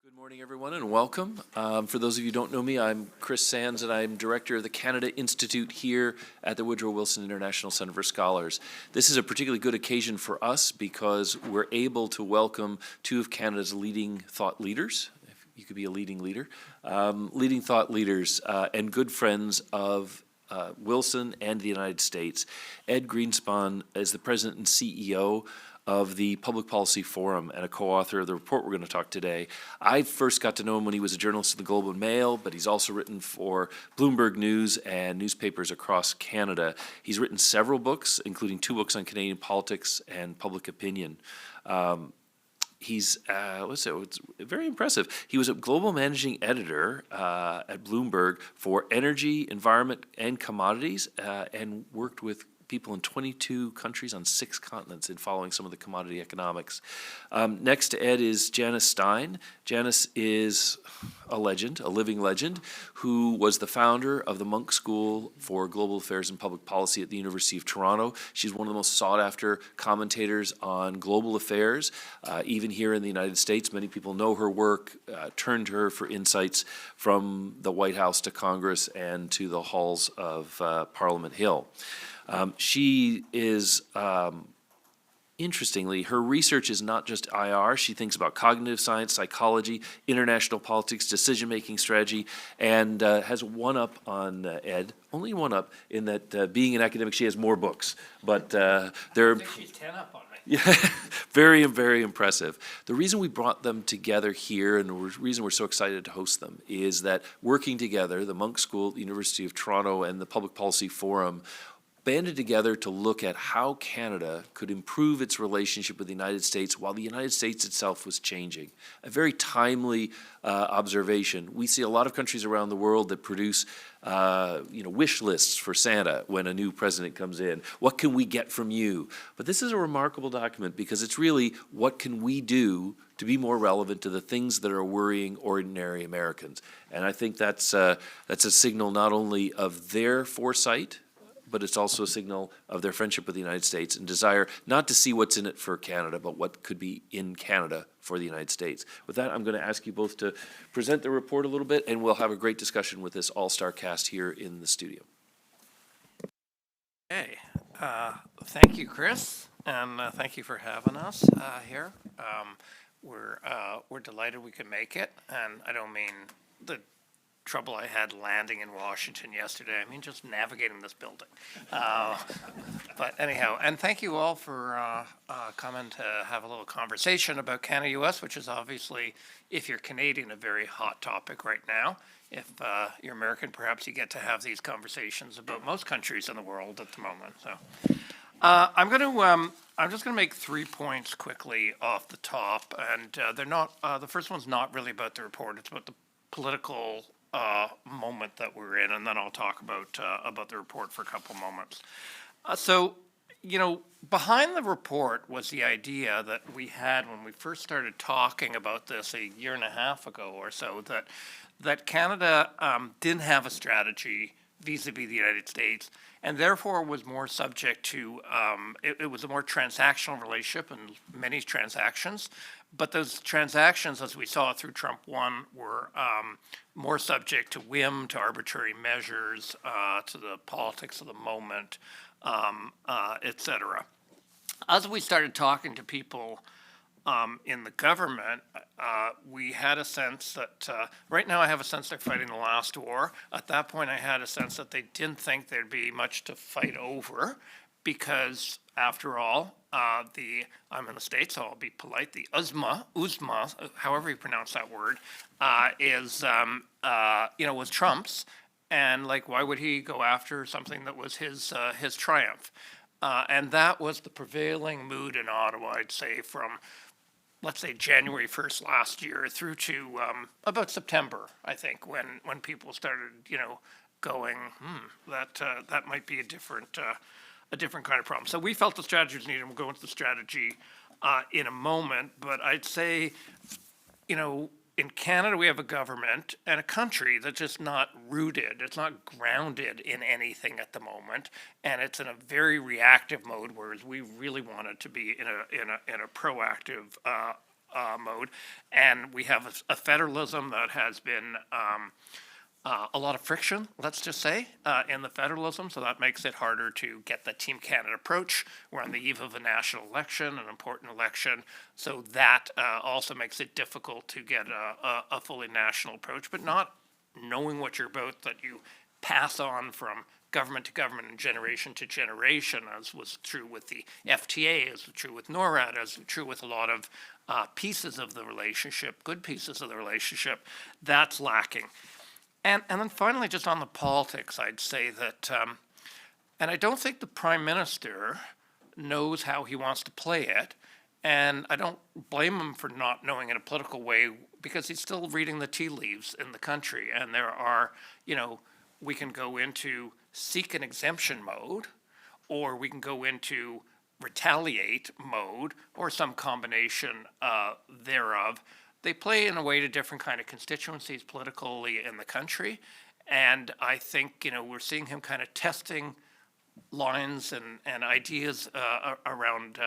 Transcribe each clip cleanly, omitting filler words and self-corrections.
Good morning, everyone, and welcome. For those of you who don't know me, I'm Chris Sands, and I'm director of the Canada Institute here at the Woodrow Wilson International Center for Scholars. This is a particularly good occasion for us because we're able to welcome two of Canada's leading thought leaders, if you could be a leading leader, leading thought leaders and good friends of Wilson and the United States. Ed Greenspon is the president and CEO of the Public Policy Forum and a co-author of the report we're going to talk today. I first got to know him when he was a journalist at the Globe and Mail, but he's also written for Bloomberg News and newspapers across Canada. He's written several books, including 2 books on Canadian politics and public opinion. He's, it's very impressive. He was a global managing editor at Bloomberg for energy, environment, and commodities, and worked with people in 22 countries on 6 continents in following some of the commodity economics. Next to Ed is Janice Stein. Janice is a legend, a living legend, who was the founder of the Munk School for Global Affairs and Public Policy at the University of Toronto. She's one of the most sought-after commentators on global affairs. Even here in the United States, many people know her work, turn to her for insights from the White House to Congress and to the halls of Parliament Hill. She is, interestingly, her research is not just IR. She thinks about cognitive science, psychology, international politics, decision-making strategy, and has one up on Ed, only one up, in that being an academic, she has more books. But they're... I think she's 10 up on me. Yeah, very, very impressive. The reason we brought them together here and the reason we're so excited to host them is that working together, the Munk School at the University of Toronto and the Public Policy Forum banded together to look at how Canada could improve its relationship with the United States while the United States itself was changing. A very timely observation. We see a lot of countries around the world that produce wish lists for Santa when a new president comes in. What can we get from you? But this is a remarkable document because it's really what can we do to be more relevant to the things that are worrying ordinary Americans. And I think that's a signal not only of their foresight, but it's also a signal of their friendship with the United States and desire not to see what's in it for Canada, but what could be in Canada for the United States. With that, I'm going to ask you both to present the report a little bit, and we'll have a great discussion with this all-star cast here in the studio. Okay, thank you, Chris, and thank you for having us here. We're delighted we could make it, and I don't mean the trouble I had landing in Washington yesterday. I mean, just navigating this building. But anyhow, and thank you all for coming to have a little conversation about Canada-US, which is obviously, if you're Canadian, a very hot topic right now. If you're American, perhaps you get to have these conversations about most countries in the world at the moment. So I'm just going to make 3 points quickly off the top, and they're not. The first one's not really about the report. It's about the political moment that we're in, and then I'll talk about the report for a couple moments. So, behind the report was the idea that we had when we first started talking about this a year and a half ago or so, that Canada didn't have a strategy vis-a-vis the United States, and therefore was more subject to, it was a more transactional relationship and many transactions. But those transactions, as we saw through Trump 1, were more subject to whim, to arbitrary measures, to the politics of the moment, et cetera. As we started talking to people in the government, we had a sense that, right now I have a sense they're fighting the last war. At that point, I had a sense that they didn't think there'd be much to fight over because, after all, I'm in the States, so I'll be polite, the USMA, however you pronounce that word, was Trump's. And why would he go after something that was his triumph? And that was the prevailing mood in Ottawa, I'd say, from, let's say, January 1st last year through to about September, I think, when people started, going, that might be a different kind of problem. So we felt the strategy was needed, and we'll go into the strategy in a moment. But I'd say, in Canada, we have a government and a country that's just not rooted. It's not grounded in anything at the moment, and it's in a very reactive mode, whereas we really want it to be in a proactive mode, and we have a federalism that has been a lot of friction, let's just say, in the federalism, so that makes it harder to get the Team Canada approach. We're on the eve of a national election, an important election, so that also makes it difficult to get a fully national approach, but not knowing what you're about, that you pass on from government to government and generation to generation, as was true with the FTA, as was true with NORAD, as was true with a lot of pieces of the relationship, good pieces of the relationship, that's lacking. And then finally, just on the politics, I'd say that, and I don't think the Prime Minister knows how he wants to play it, and I don't blame him for not knowing in a political way, because he's still reading the tea leaves in the country, and there are, we can go into seek an exemption mode, or we can go into retaliate mode, or some combination thereof. They play in a way to different kind of constituencies politically in the country, and I think we're seeing him kind of testing lines and ideas around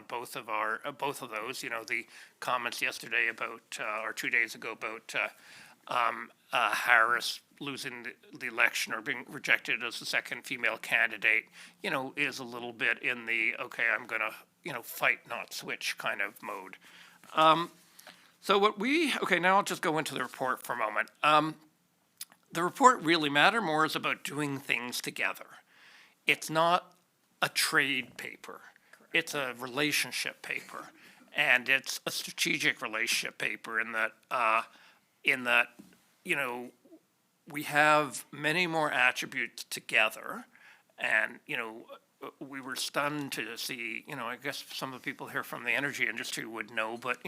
both of those. The comments yesterday about or 2 days ago about Harris losing the election or being rejected as the second female candidate, is a little bit in the okay, I'm gonna fight not switch kind of mode. So now I'll just go into the report for a moment. The report really more is about doing things together. It's not a trade paper. It's a relationship paper, and it's a strategic relationship paper in that we have many more attributes together, and we were stunned to see, I guess some of the people here from the energy industry would know, but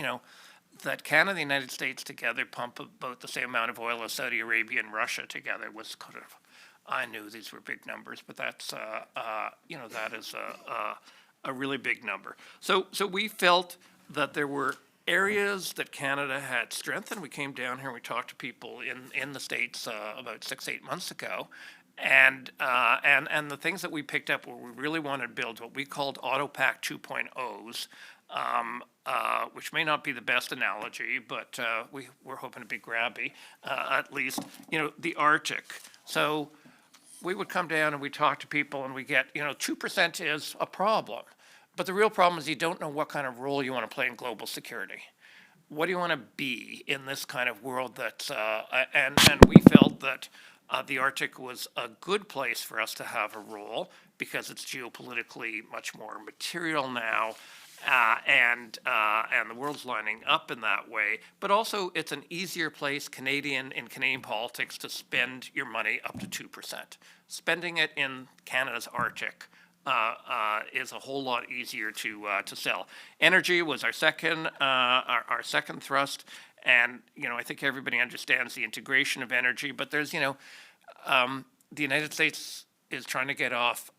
that Canada and the United States together pump about the same amount of oil as Saudi Arabia and Russia together was kind of, I knew these were big numbers, but that's, that is a really big number. So we felt that there were areas that Canada had strengthened. We came down here and we talked to people in the States about 6-8 months ago. And the things that we picked up were we really wanted to build what we called AutoPac 2.0s, which may not be the best analogy, but we're hoping to be grabby, at least, the Arctic. So we would come down and we talk to people and we get, 2% is a problem. But the real problem is you don't know what kind of role you want to play in global security. What do you want to be in this kind of world that's, and we felt that the Arctic was a good place for us to have a role because it's geopolitically much more material now, and the world's lining up in that way. But also, it's an easier place, in Canadian politics, to spend your money up to 2%. Spending it in Canada's Arctic is a whole lot easier to sell. Energy was our second thrust, and I think everybody understands the integration of energy. But there's the United States is trying to get off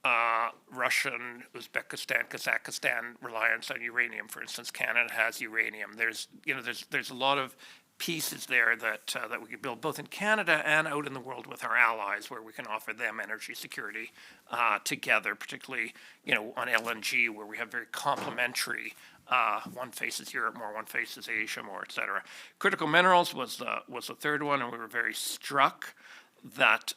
Russian, Uzbekistan, Kazakhstan reliance on uranium. For instance, Canada has uranium. There's a lot of pieces there that we could build both in Canada and out in the world with our allies, where we can offer them energy security together, particularly on LNG, where we have very complementary. One faces Europe more, one faces Asia more, et cetera. Critical minerals was the third one, and we were very struck that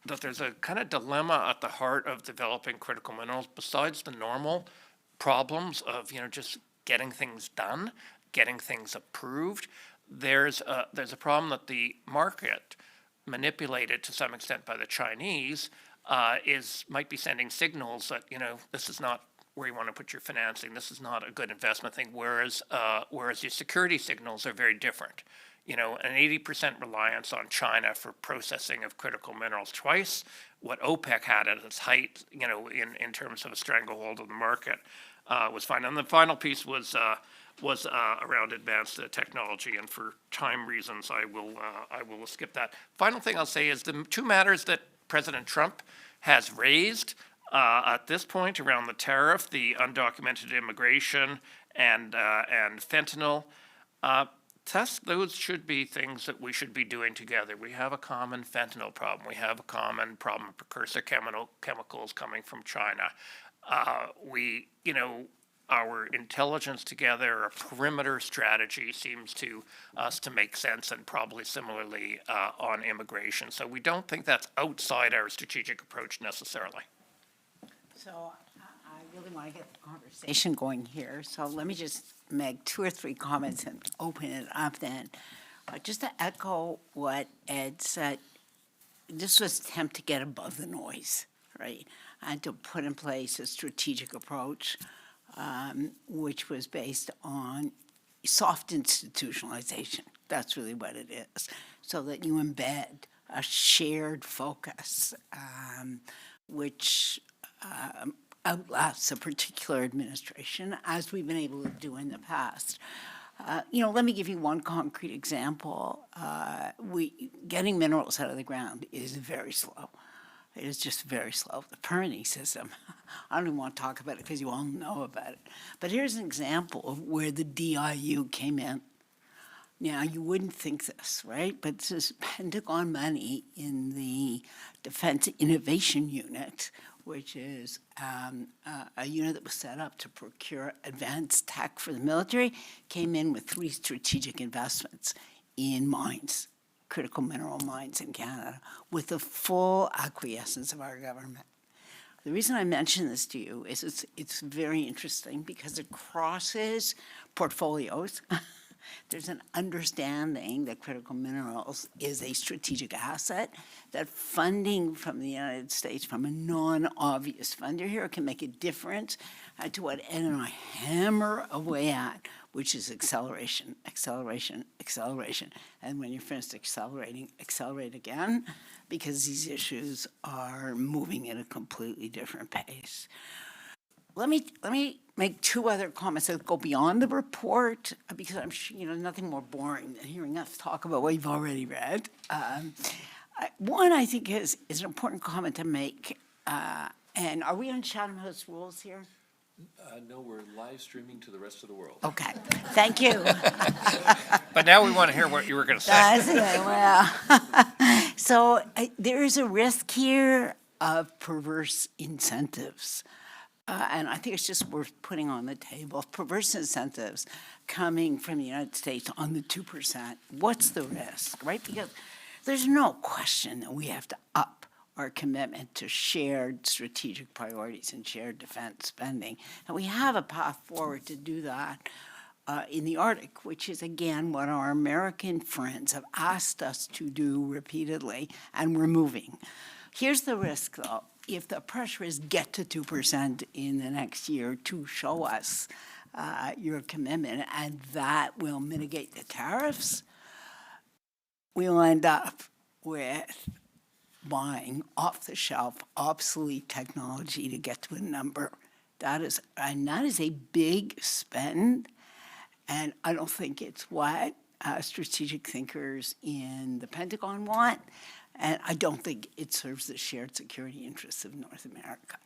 that there's a kind of dilemma at the heart of developing critical minerals. Besides the normal problems of just getting things done, getting things approved, there's a problem that the market, manipulated to some extent by the Chinese, might be sending signals that this is not where you want to put your financing. This is not a good investment thing. Whereas your security signals are very different. An 80% reliance on China for processing of critical minerals, twice what OPEC had at its height, in terms of a stranglehold of the market, was fine. And the final piece was around advanced technology, and for time reasons, I will skip that. Final thing I'll say is the two matters that President Trump has raised at this point around the tariff, the undocumented immigration and fentanyl. Those should be things that we should be doing together. We have a common fentanyl problem. We have a common problem of precursor chemicals coming from China. our intelligence together, a perimeter strategy seems to us to make sense, and probably similarly on immigration. So we don't think that's outside our strategic approach necessarily. So I really want to get the conversation going here. So let me just make 2 or 3 comments and open it up then. Just to echo what Ed said, this was an attempt to get above the noise, right? And to put in place a strategic approach, which was based on soft institutionalization. That's really what it is. So that you embed a shared focus, which outlasts a particular administration, as we've been able to do in the past. Let me give you one concrete example. Getting minerals out of the ground is very slow. It is just very slow. The permitting system, I don't even want to talk about it because you all know about it. But here's an example of where the DIU came in. Now, you wouldn't think this, right? But this is Pentagon money in the Defense Innovation Unit, which is a unit that was set up to procure advanced tech for the military, came in with 3 strategic investments in mines, critical mineral mines in Canada, with the full acquiescence of our government. The reason I mention this to you is it's very interesting because it crosses portfolios. There's an understanding that critical minerals is a strategic asset, that funding from the United States from a non-obvious funder here can make a difference to what Ed and I hammer away at, which is acceleration, acceleration, acceleration. And when you're finished accelerating, accelerate again, because these issues are moving at a completely different pace. Let me make 2 other comments that go beyond the report, because I'm sure, nothing more boring than hearing us talk about what you've already read. One, I think, is an important comment to make. And are we on Chatham House rules here? No, we're live streaming to the rest of the world. Okay, thank you. But now we want to hear what you were going to say. That's it, well. So there is a risk here of perverse incentives. And I think it's just worth putting on the table. Perverse incentives coming from the United States on the 2%. What's the risk, right? Because there's no question that we have to up our commitment to shared strategic priorities and shared defense spending. And we have a path forward to do that in the Arctic, which is, again, what our American friends have asked us to do repeatedly, and we're moving. Here's the risk, though. If the pressure is get to 2% in the next year to show us your commitment, and that will mitigate the tariffs, we'll end up with buying off-the-shelf, obsolete technology to get to a number. That is a big spend, and I don't think it's what strategic thinkers in the Pentagon want. And I don't think it serves the shared security interests of North America.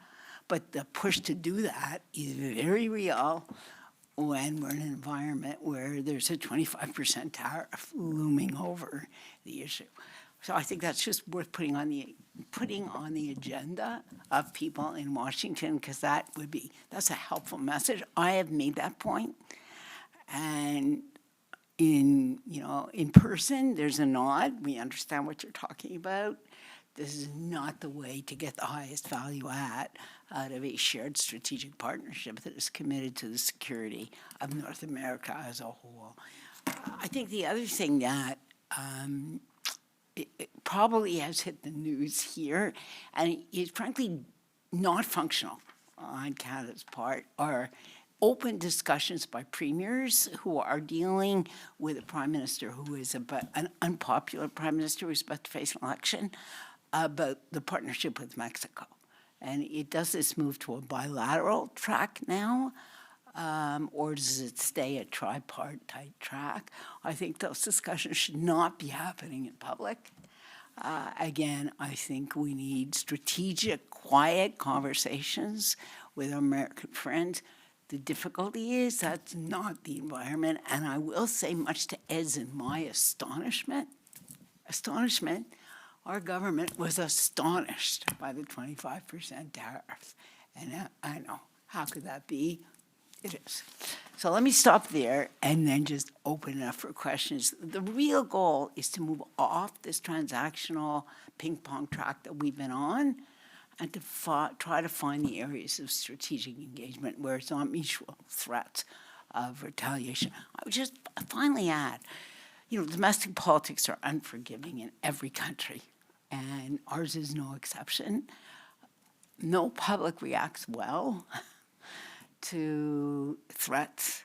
But the push to do that is very real when we're in an environment where there's a 25% tariff looming over the issue. So I think that's just worth putting on the agenda of people in Washington, because that's a helpful message. I have made that point. And in person, there's a nod. We understand what you're talking about. This is not the way to get the highest value out of a shared strategic partnership that is committed to the security of North America as a whole. I think the other thing that it probably has hit the news here, and is frankly not functional on Canada's part, are open discussions by premiers who are dealing with a prime minister who is an unpopular prime minister who's about to face an election, about the partnership with Mexico. And does this move to a bilateral track now, or does it stay a tripartite track? I think those discussions should not be happening in public. Again, I think we need strategic, quiet conversations with our American friends. The difficulty is that's not the environment, and I will say, much to Ed's and my astonishment, our government was astonished by the 25% tariff. And I know, how could that be? It is. So let me stop there and then just open it up for questions. The real goal is to move off this transactional ping pong track that we've been on and to try to find the areas of strategic engagement where it's not mutual threats of retaliation. I would just finally add, domestic politics are unforgiving in every country, and ours is no exception. No public reacts well to threats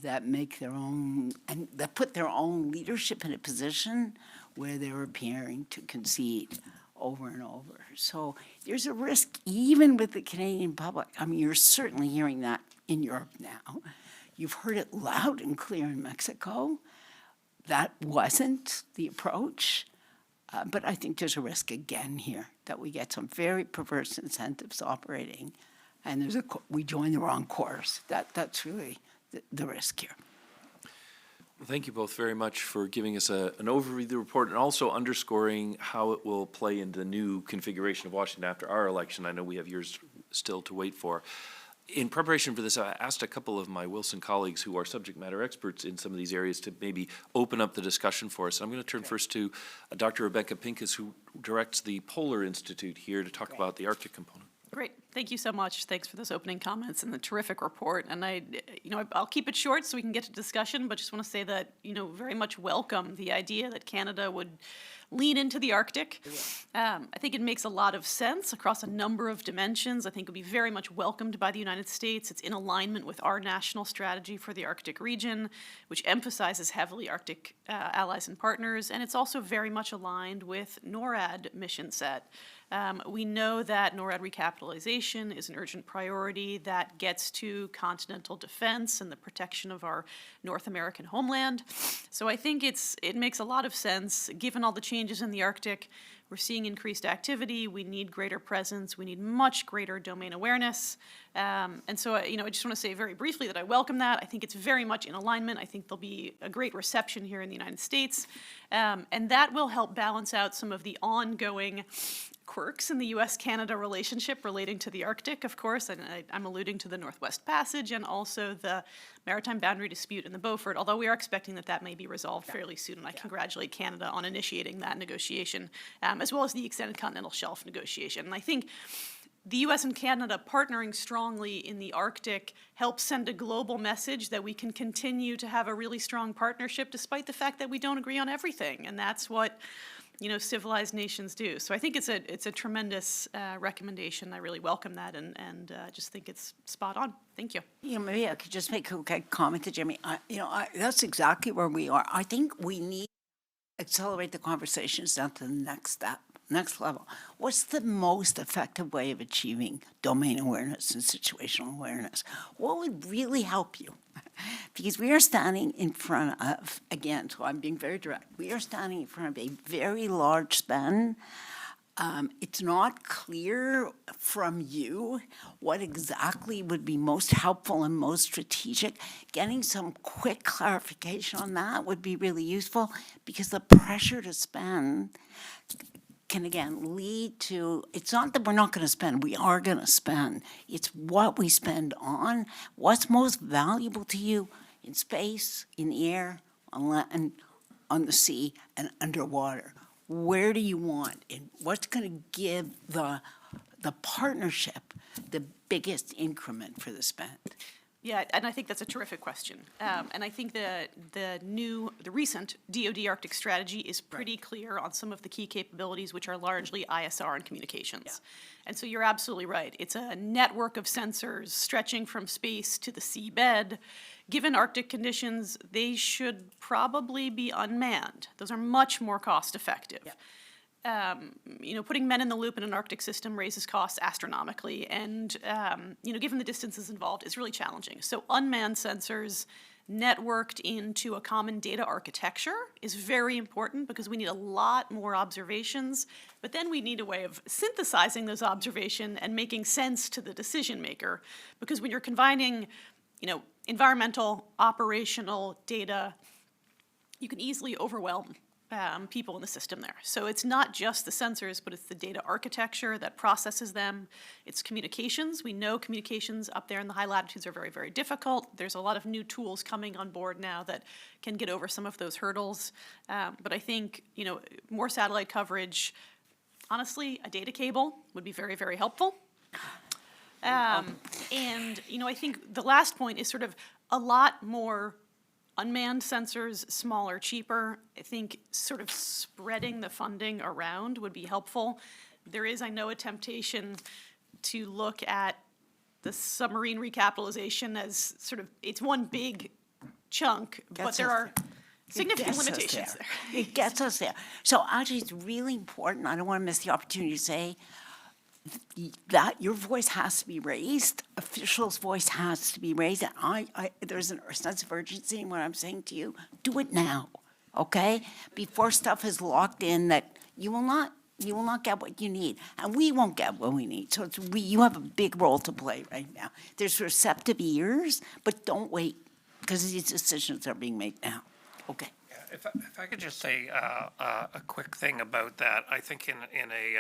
that make their own, and that put their own leadership in a position where they're appearing to concede over and over. So there's a risk even with the Canadian public. I mean, you're certainly hearing that in Europe now. You've heard it loud and clear in Mexico. That wasn't the approach. But I think there's a risk again here that we get some very perverse incentives operating, and we join the wrong course. That's really the risk here. Well, thank you both very much for giving us an overview of the report and also underscoring how it will play into the new configuration of Washington after our election. I know we have years still to wait for. In preparation for this, I asked a couple of my Wilson colleagues who are subject matter experts in some of these areas to maybe open up the discussion for us. And I'm going to turn first to Dr. Rebecca Pincus, who directs the Polar Institute here to talk about the Arctic component. Great. Thank you so much. Thanks for those opening comments and the terrific report. And I'll keep it short so we can get to discussion, but just want to say that, very much welcome the idea that Canada would lean into the Arctic. I think it makes a lot of sense across a number of dimensions. I think it would be very much welcomed by the United States. It's in alignment with our national strategy for the Arctic region, which emphasizes heavily Arctic allies and partners. And it's also very much aligned with NORAD mission set. We know that NORAD recapitalization is an urgent priority that gets to continental defense and the protection of our North American homeland. So I think it makes a lot of sense, given all the changes in the Arctic. We're seeing increased activity. We need greater presence. We need much greater domain awareness. And so, I just want to say very briefly that I welcome that. I think it's very much in alignment. I think there'll be a great reception here in the United States. And that will help balance out some of the ongoing quirks in the U.S.-Canada relationship relating to the Arctic, of course, and I'm alluding to the Northwest Passage and also the maritime boundary dispute in the Beaufort, although we are expecting that may be resolved fairly soon, and I congratulate Canada on initiating that negotiation, as well as the extended continental shelf negotiation. And I think the U.S. and Canada partnering strongly in the Arctic helps send a global message that we can continue to have a really strong partnership despite the fact that we don't agree on everything, and that's what civilized nations do. So I think it's a tremendous recommendation. I really welcome that and just think it's spot on. Thank you. Maybe I could just make a quick comment to Jimmy. That's exactly where we are. I think we need to accelerate the conversations down to the next step, next level. What's the most effective way of achieving domain awareness and situational awareness? What would really help you? Because we are standing in front of, again, so I'm being very direct, we are standing in front of a very large spend. It's not clear from you what exactly would be most helpful and most strategic. Getting some quick clarification on that would be really useful because the pressure to spend can again lead to, it's not that we're not going to spend, we are going to spend. It's what we spend on, what's most valuable to you in space, in the air, on land, on the sea, and underwater. Where do you want, and what's going to give the partnership the biggest increment for the spend? Yeah, and I think that's a terrific question. And I think the recent DoD Arctic strategy is pretty clear on some of the key capabilities, which are largely ISR and communications. Yeah. And so you're absolutely right. It's a network of sensors stretching from space to the seabed. Given Arctic conditions, they should probably be unmanned. Those are much more cost effective. Yeah. Putting men in the loop in an Arctic system raises costs astronomically, and given the distances involved, it's really challenging. So unmanned sensors networked into a common data architecture is very important because we need a lot more observations, but then we need a way of synthesizing those observations and making sense to the decision maker, because when you're combining, environmental, operational data, you can easily overwhelm people in the system there. So it's not just the sensors, but it's the data architecture that processes them. It's communications. We know communications up there in the high latitudes are very, very difficult. There's a lot of new tools coming on board now that can get over some of those hurdles. But I think, more satellite coverage, honestly, a data cable would be very, very helpful. And, I think the last point is sort of a lot more unmanned sensors, smaller, cheaper. I think sort of spreading the funding around would be helpful. There is, I know, a temptation to look at the submarine recapitalization as sort of, it's one big chunk, but Gets there us are significant gets us limitations there. It gets us there. So actually, it's really important. I don't want to miss the opportunity to say that your voice has to be raised. Officials' voice has to be raised. And there's a sense of urgency in what I'm saying to you. Do it now, okay? Before stuff is locked in that you will not get what you need, and we won't get what we need. So you have a big role to play right now. There's receptive ears, but don't wait, because these decisions are being made now. Okay. If I could just say a quick thing about that, I think in a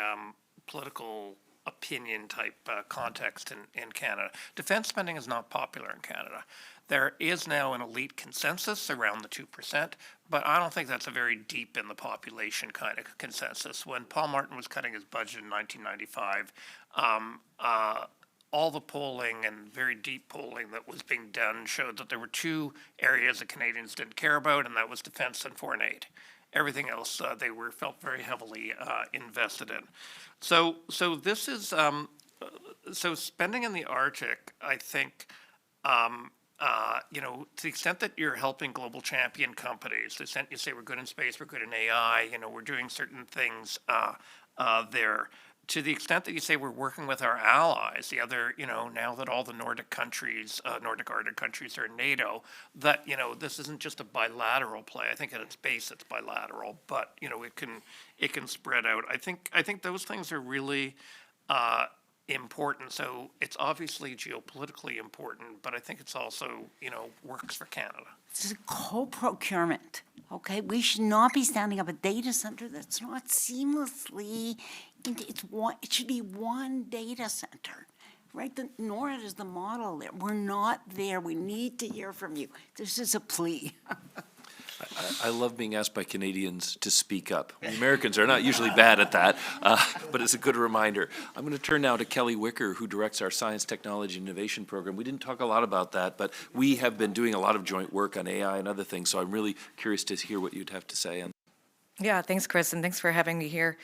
political opinion type context in Canada, defense spending is not popular in Canada. There is now an elite consensus around the 2%, but I don't think that's a very deep in the population kind of consensus. When Paul Martin was cutting his budget in 1995, all the polling and very deep polling that was being done showed that there were two areas that Canadians didn't care about, and that was defense and foreign aid. Everything else they felt very heavily invested in. So this is so spending in the Arctic, I think. To the extent that you're helping global champion companies, to the extent you say we're good in space, we're good in AI, we're doing certain things there. To the extent that you say we're working with our allies, the other, now that all the Nordic countries, Nordic Arctic countries are in NATO, that, this isn't just a bilateral play. I think at its base it's bilateral, but, it can spread out. I think those things are really important. So it's obviously geopolitically important, but I think it's also, works for Canada. This is co-procurement, okay? We should not be standing up a data center that's not seamlessly, it should be one data center, right? NORAD is the model there. We're not there. We need to hear from you. This is a plea. I love being asked by Canadians to speak up. We Americans are not usually bad at that, but it's a good reminder. I'm going to turn now to Kelly Wicker, who directs our Science, Technology, and Innovation program. We didn't talk a lot about that, but we have been doing a lot of joint work on AI and other things, so I'm really curious to hear what you'd have to say. Yeah, thanks, Chris, and thanks for having me here.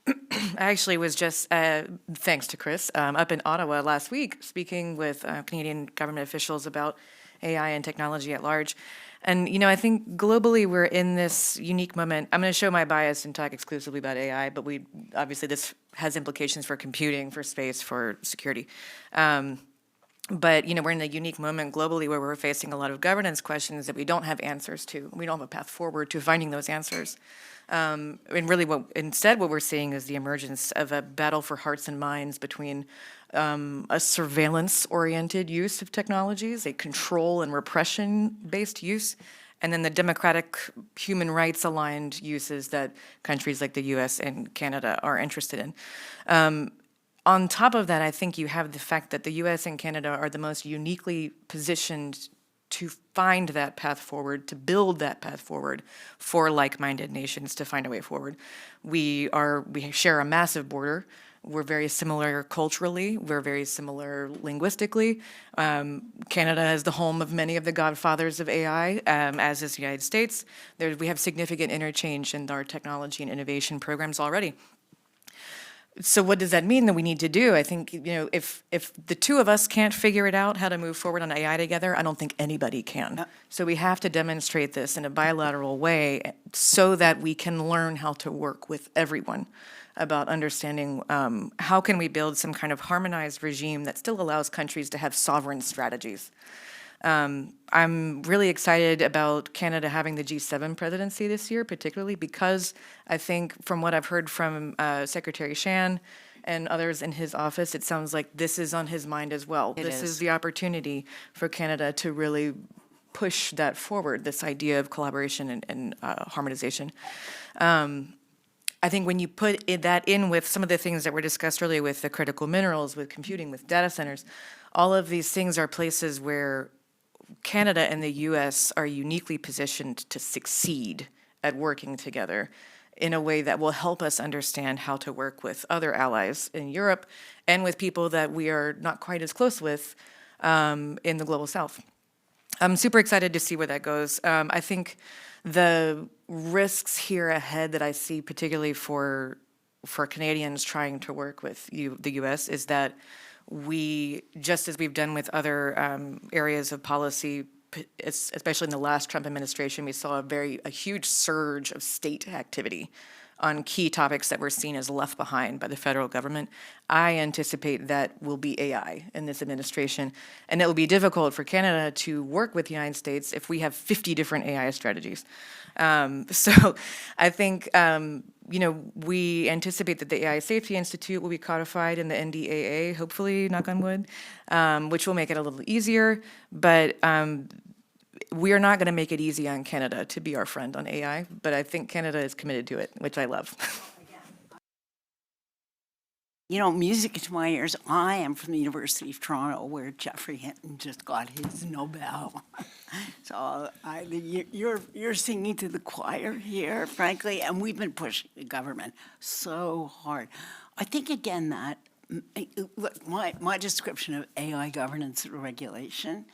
I actually was just, thanks to Chris, up in Ottawa last week speaking with Canadian government officials about AI and technology at large. And, I think globally we're in this unique moment. I'm going to show my bias and talk exclusively about AI, but obviously this has implications for computing, for space, for security. But, we're in a unique moment globally where we're facing a lot of governance questions that we don't have answers to. We don't have a path forward to finding those answers. And really what we're seeing is the emergence of a battle for hearts and minds between a surveillance-oriented use of technologies, a control and repression-based use, and then the democratic, human rights-aligned uses that countries like the U.S. and Canada are interested in. On top of that, I think you have the fact that the U.S. and Canada are the most uniquely positioned to find that path forward, to build that path forward for like-minded nations to find a way forward. We share a massive border. We're very similar culturally. We're very similar linguistically. Canada is the home of many of the godfathers of AI, as is the United States. We have significant interchange in our technology and innovation programs already. So what does that mean that we need to do? I think, if the two of us can't figure it out how to move forward on AI together, I don't think anybody can. So we have to demonstrate this in a bilateral way so that we can learn how to work with everyone about understanding how can we build some kind of harmonized regime that still allows countries to have sovereign strategies. I'm really excited about Canada having the G7 presidency this year, particularly because I think from what I've heard from Secretary Shan and others in his office, it sounds like this is on his mind as well. This is the opportunity for Canada to really push that forward, this idea of collaboration and harmonization. I think when you put that in with some of the things that were discussed earlier with the critical minerals, with computing, with data centers, all of these things are places where Canada and the US are uniquely positioned to succeed at working together in a way that will help us understand how to work with other allies in Europe and with people that we are not quite as close with in the global south. I'm super excited to see where that goes. I think the risks here ahead that I see, particularly for Canadians trying to work with the U.S., is that we, just as we've done with other areas of policy, especially in the last Trump administration, we saw a huge surge of state activity on key topics that were seen as left behind by the federal government. I anticipate that will be AI in this administration, and it will be difficult for Canada to work with the United States if we have 50 different AI strategies. So I think, we anticipate that the AI Safety Institute will be codified in the NDAA, hopefully, knock on wood, which will make it a little easier, but we are not going to make it easy on Canada to be our friend on AI, but I think Canada is committed to it, which I love. Music to my ears. I am from the University of Toronto, where Geoffrey Hinton just got his Nobel. So you're singing to the choir here, frankly, and we've been pushing the government so hard. I think, again, that look, my description of AI governance and regulation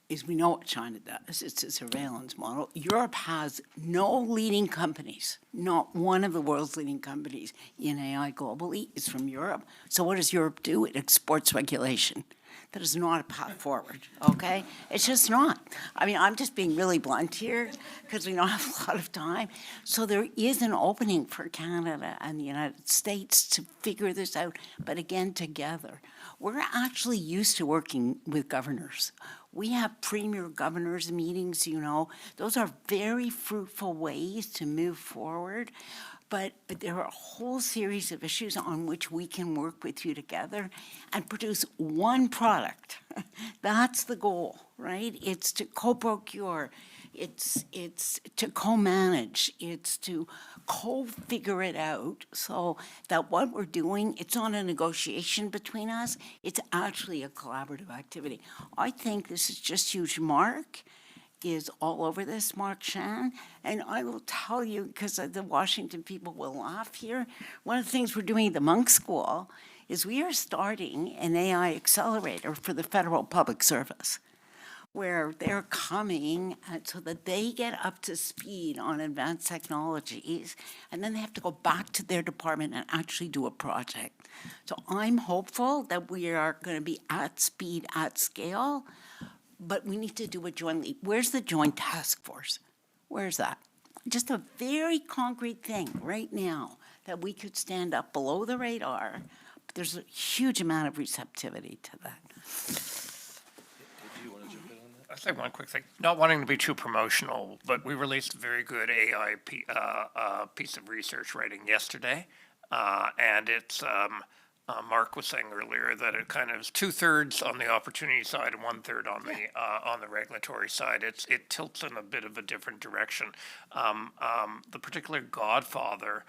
is we know what China does. It's a surveillance model. Europe has no leading companies, not one of the world's leading companies in AI globally is from Europe. So what does Europe do? It exports regulation. That is not a path forward, okay? It's just not. I mean, I'm just being really blunt here because we don't have a lot of time. So there is an opening for Canada and the United States to figure this out, but again, together. We're actually used to working with governors. We have premier governors meetings, Those are very fruitful ways to move forward. But there are a whole series of issues on which we can work with you together and produce one product. That's the goal, right? It's to co-procure. It's to co-manage. It's to co-figure it out so that what we're doing, it's not a negotiation between us. It's actually a collaborative activity. I think this is just huge. Mark is all over this, Mark Shan, and I will tell you, because the Washington people will laugh here, one of the things we're doing at the Munk School is we are starting an AI accelerator for the federal public service, where they're coming so that they get up to speed on advanced technologies, and then they have to go back to their department and actually do a project. So I'm hopeful that we are going to be at speed, at scale, but we need to do it jointly. Where's the joint task force? Where's that? Just a very concrete thing right now that we could stand up below the radar, but there's a huge amount of receptivity to that. I'll say one quick thing. Not wanting to be too promotional, but we released a very good AI piece of research writing yesterday, and it's Mark was saying earlier that it kind of is 2/3 on the opportunity side and 1/3 on the regulatory side. It tilts in a bit of a different direction. The particular godfather,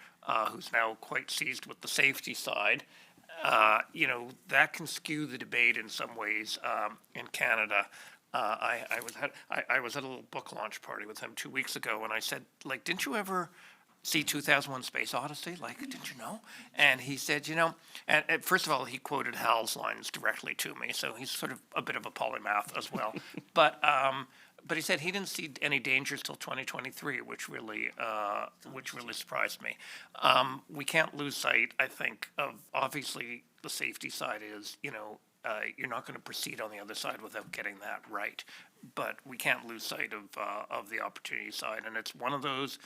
who's now quite seized with the safety side, that can skew the debate in some ways in Canada. I was at a little book launch party with him 2 weeks ago, and I said, didn't you ever see 2001 Space Odyssey? Did you know? And he said, and first of all, he quoted Hal's lines directly to me, so he's sort of a bit of a polymath as well. But he said he didn't see any dangers till 2023, which really surprised me. We can't lose sight, I think, of obviously the safety side is, you're not going to proceed on the other side without getting that right. But we can't lose sight of the opportunity side, and it's one of those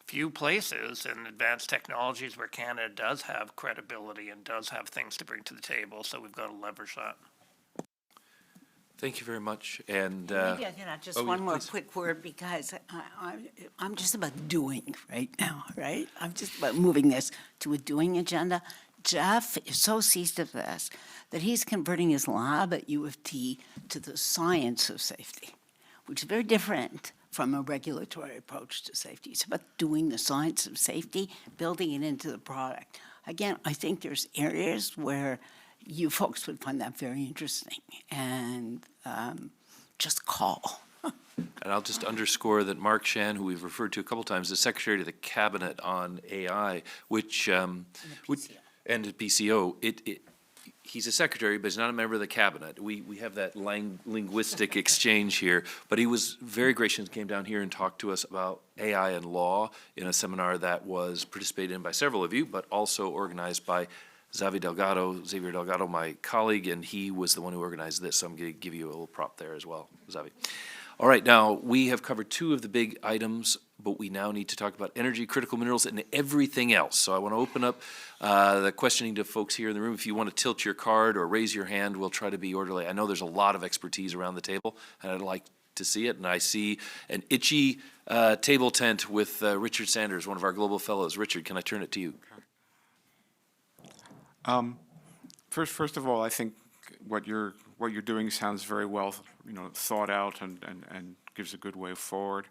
few places in advanced technologies where Canada does have credibility and does have things to bring to the table, so we've got to leverage that. Thank you very much. And Maybe I can add just one more quick word, because I'm just about doing right now, right? I'm just about moving this to a doing agenda. Jeff is so seized of this that he's converting his lab at U of T to the science of safety, which is very different from a regulatory approach to safety. It's about doing the science of safety, building it into the product. Again, I think there's areas where you folks would find that very interesting, and just call. And I'll just underscore that Mark Shan, who we've referred to a couple times, is Secretary to the Cabinet on AI, which and the PCO. He's a secretary, but he's not a member of the cabinet. We have that linguistic exchange here. But he was very gracious and came down here and talked to us about AI and law in a seminar that was participated in by several of you, but also organized by Xavier Delgado, my colleague, and he was the one who organized this. So I'm going to give you a little prop there as well, Xavier. All right, now we have covered two of the big items, but we now need to talk about energy, critical minerals, and everything else. So I want to open up the questioning to folks here in the room. If you want to tilt your card or raise your hand, we'll try to be orderly. I know there's a lot of expertise around the table, and I'd like to see it. And I see an itchy table tent with Richard Sanders, one of our global fellows. Richard, can I turn it to you? First of all, I think what you're doing sounds very well, thought out and gives a good way forward.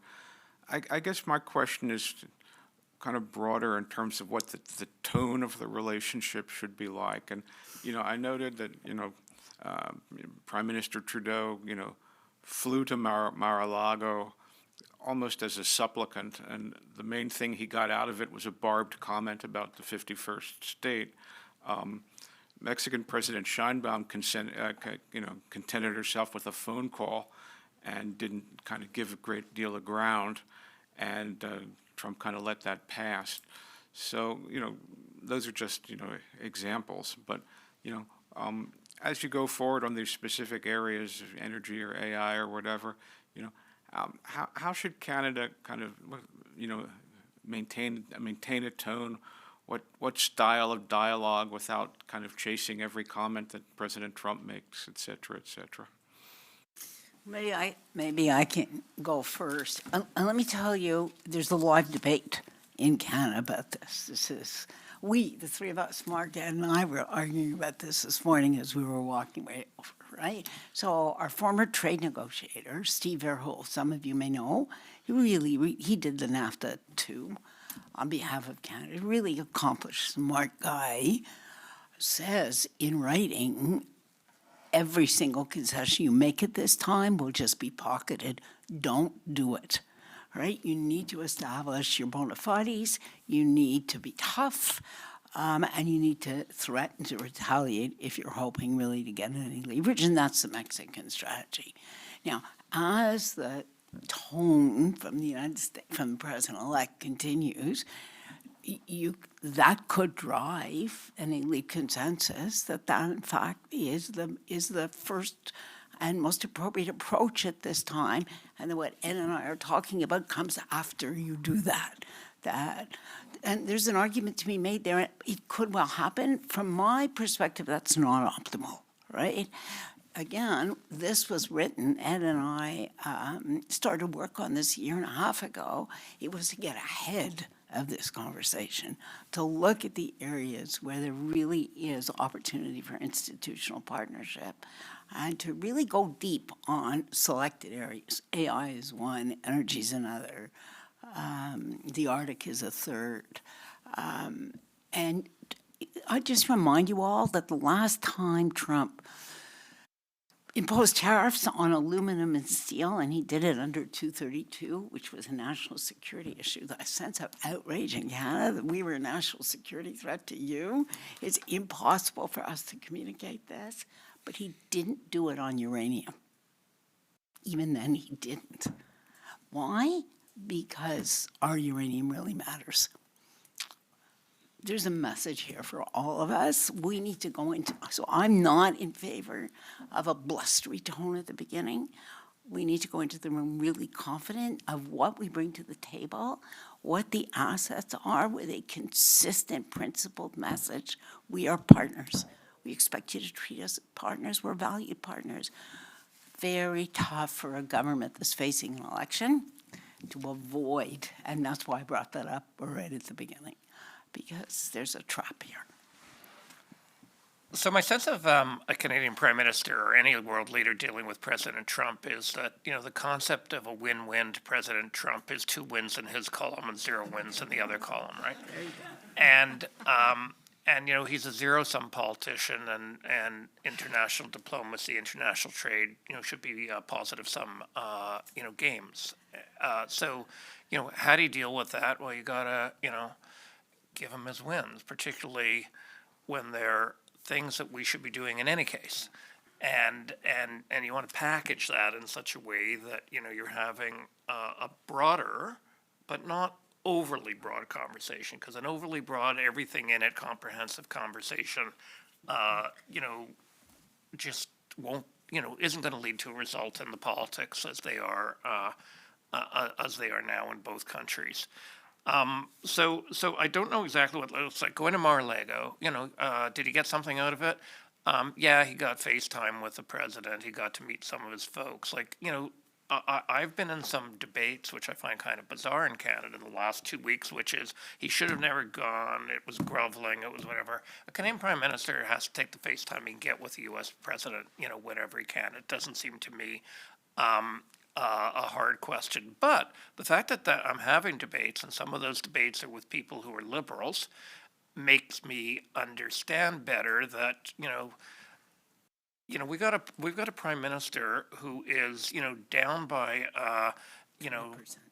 I guess my question is kind of broader in terms of what the tone of the relationship should be like. And I noted that Prime Minister Trudeau flew to Mar-a-Lago almost as a supplicant, and the main thing he got out of it was a barbed comment about the 51st state. Mexican President Sheinbaum contented herself with a phone call and didn't kind of give a great deal of ground, and Trump kind of let that pass. So, those are just, examples. But, as you go forward on these specific areas of energy or AI or whatever, how should Canada kind of, maintain a tone? What style of dialogue without kind of chasing every comment that President Trump makes, et cetera, et cetera? Maybe I can go first. And let me tell you, there's a live debate in Canada about this. The three of us, Mark, Dad, and I, were arguing about this morning as we were walking way over, right? So our former trade negotiator, Steve Verhoeven, some of you may know, he did the NAFTA too. On behalf of Canada, really accomplished, smart guy, says in writing, every single concession you make at this time will just be pocketed. Don't do it, right? You need to establish your bona fides, you need to be tough, and you need to threaten to retaliate if you're hoping really to get any leverage, and that's the Mexican strategy. Now, as the tone from the United States, from the president-elect continues, that could drive an elite consensus that in fact is the first and most appropriate approach at this time, and that what Ed and I are talking about comes after you do that. And there's an argument to be made there. It could well happen. From my perspective, that's not optimal, right? Again, this was written, Ed and I started work on this a year and a half ago. It was to get ahead of this conversation, to look at the areas where there really is opportunity for institutional partnership, and to really go deep on selected areas. AI is one, energy is another, the Arctic is a third. And I just remind you all that the last time Trump imposed tariffs on aluminum and steel, and he did it under 232, which was a national security issue. The sense of outrage in Canada that we were a national security threat to you. It's impossible for us to communicate this, but he didn't do it on uranium. Even then, he didn't. Why? Because our uranium really matters. There's a message here for all of us. We need to go into, so I'm not in favor of a blustery tone at the beginning. We need to go into the room really confident of what we bring to the table, what the assets are, with a consistent, principled message. We are partners. We expect you to treat us as partners. We're valued partners. Very tough for a government that's facing an election to avoid, and that's why I brought that up right at the beginning, because there's a trap here. So my sense of a Canadian Prime Minister or any world leader dealing with President Trump is that, the concept of a win-win to President Trump is 2 wins in his column and 0 wins in the other column, right? And he's a zero-sum politician, and international diplomacy, international trade, should be positive-sum, games. So, how do you deal with that? Well, you gotta, give him his wins, particularly when they're things that we should be doing in any case. And you want to package that in such a way that, you're having a broader, but not overly broad conversation, because an overly broad, everything in it, comprehensive conversation, just won't, isn't going to lead to a result in the politics as they are now in both countries. So I don't know exactly what it looks like. Going to Mar-a-Lago, did he get something out of it? Yeah, he got FaceTime with the president. He got to meet some of his folks. I've been in some debates, which I find kind of bizarre in Canada in the last 2 weeks, which is he should have never gone. It was groveling. It was whatever. A Canadian Prime Minister has to take the FaceTime and get with the U.S. president, whenever he can. It doesn't seem to me a hard question. But the fact that I'm having debates, and some of those debates are with people who are liberals, makes me understand better that, we've got a prime minister who is, down by,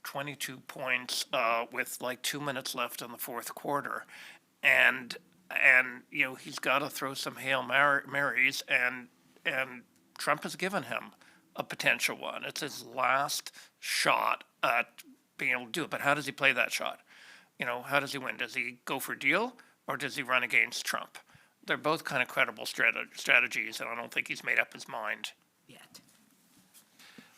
22 points with like 2 minutes left in the fourth quarter. And he's got to throw some Hail Marys, and Trump has given him a potential one. It's his last shot at being able to do it. But how does he play that shot? How does he win? Does he go for deal, or does he run against Trump? They're both kind of credible strategies, and I don't think he's made up his mind Yet.